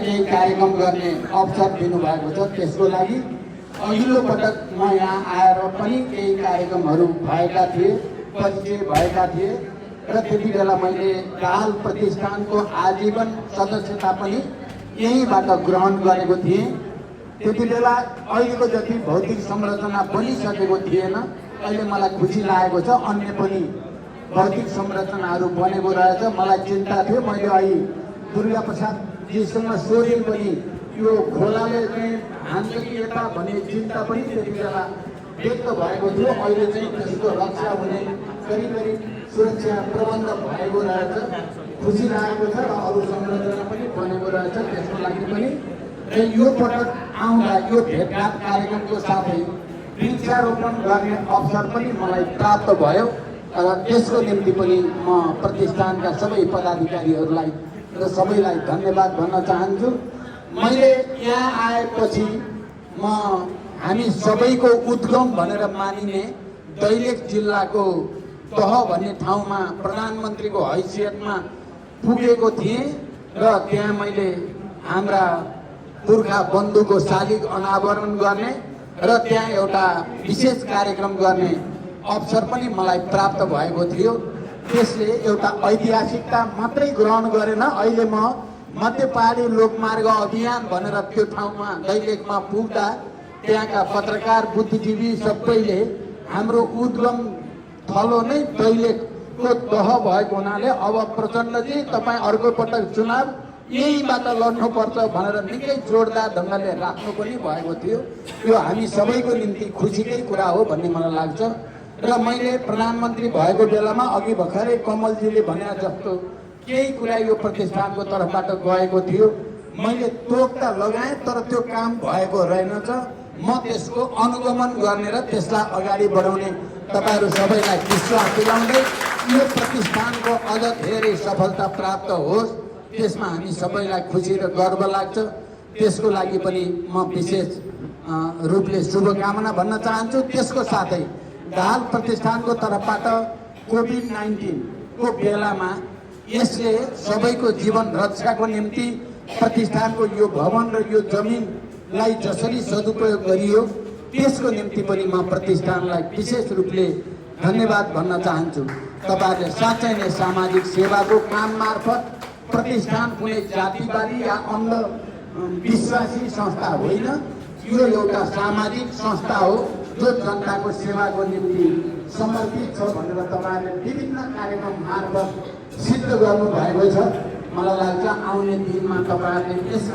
केही कार्यक्रम गर्ने अवसर दिनुभएको छ। त्यसको लागि अघिल्लो पटक म यहाँ आएर पनि केही कार्यक्रमहरू भएका थिए, परिचय भएका थिए र त्यति बेला मैले दाहाल प्रतिष्ठानको आजीवन सदस्यता पनि यहीँबाट ग्रहण गरेको थिएँ। त्यति बेला अहिलेको जति भौतिक संरचना बनिसकेको थिएन। अहिले मलाई खुसी लागेको छ अन्य पनि भौतिक संरचनाहरू बनेको रहेछ। मलाई चिन्ता थियो, मैले अहिले दुर्गा प्रसादजीसँग सोधेँ पनि यो खोलाले चाहिँ हान्छ कि यता भन्ने चिन्ता पनि त्यति बेला व्यक्त भएको थियो। अहिले चाहिँ त्यसको रक्षा हुने करिब सुरक्षा प्रबन्ध भएको रहेछ। खुसी लागेको छ र अरू संरचना पनि बनेको रहेछ। त्यसको लागि पनि यो पटक आउँदा यो भेटघाट कार्यक्रमको साथै वृक्षारोपण गर्ने अवसर पनि मलाई प्राप्त भयो र त्यसको निम्ति पनि म प्रतिष्ठानका सबै पदाधिकारीहरूलाई र सबैलाई धन्यवाद भन्न चाहन्छु। मैले यहाँ आएपछि हामी सबैको उद्गम भनेर मानिने दैलेख जिल्लाको तह भन्ने ठाउँमा प्रधानमन्त्रीको हैसियतमा पुगेको थिएँ र त्यहाँ मैले हाम्रा पुर्खा बन्धुको शालिग अनावरण गर्ने र त्यहाँ एउटा विशेष कार्यक्रम गर्ने अवसर पनि मलाई प्राप्त भएको थियो। त्यसले एउटा ऐतिहासिकता मात्रै ग्रहण गरेन। अहिले म मध्य पहाडी लोकमार्ग अभियान भनेर त्यो ठाउँमा दैलेखमा पुग्दा त्यहाँका पत्रकार बुद्धिजीवी सबैले हाम्रो उद्गम थलो नै दैलेखको तह भएको हुनाले अब प्रचण्डजी तपाईँ अर्को पटक चुनाव यहीँबाट लड्नुपर्छ भनेर निकै जोडदार ढङ्गले राख्नु पनि भएको थियो। यो हामी सबैको निम्ति खुसीकै कुरा हो भन्ने मलाई लाग्छ। र मैले प्रधानमन्त्री भएको बेलामा अघि भर्खरै कमलजीले भने जस्तो केही कुरा यो प्रतिष्ठानको तर्फबाट गएको थियो। मैले तोक त लगाएँ तर त्यो काम भएको रहेनछ। म त्यसको अनुगमन गर्ने र त्यसलाई अगाडि बढाउने तपाईँहरू सबैलाई विश्वास दिलाउँदै यो प्रतिष्ठानको अझ धेरै सफलता प्राप्त होस्, त्यसमा हामी सबैलाई खुसी र गर्व लाग्छ। त्यसको लागि पनि म विशेष रूपले शुभकामना भन्न चाहन्छु। त्यसको साथै दाहाल प्रतिष्ठानको तर्फबाट कोभिड-19 को बेलामा यसले सबैको जीवन रक्षाको निम्ति प्रतिष्ठानको यो भवन र यो जमिनलाई जसरी सदुपयोग गरियो त्यसको निम्ति पनि म प्रतिष्ठानलाई विशेष रूपले धन्यवाद भन्न चाहन्छु। तपाईहरुले साँच्चै नै सामाजिक सेवाको काम मार्फत प्रतिष्ठान कुनै जातिवादी या अन्ध विश्वासी संस्था होइन, यो एउटा सामाजिक संस्था हो जो जनताको सेवाको निम्ति समर्पित छ भनेर तपाईहरुले विभिन्न कार्यक्रम मार्फत सिद्ध गर्नु भएको छ। मलाई लाग्छ आउने दिनमा तपाईहरुले यस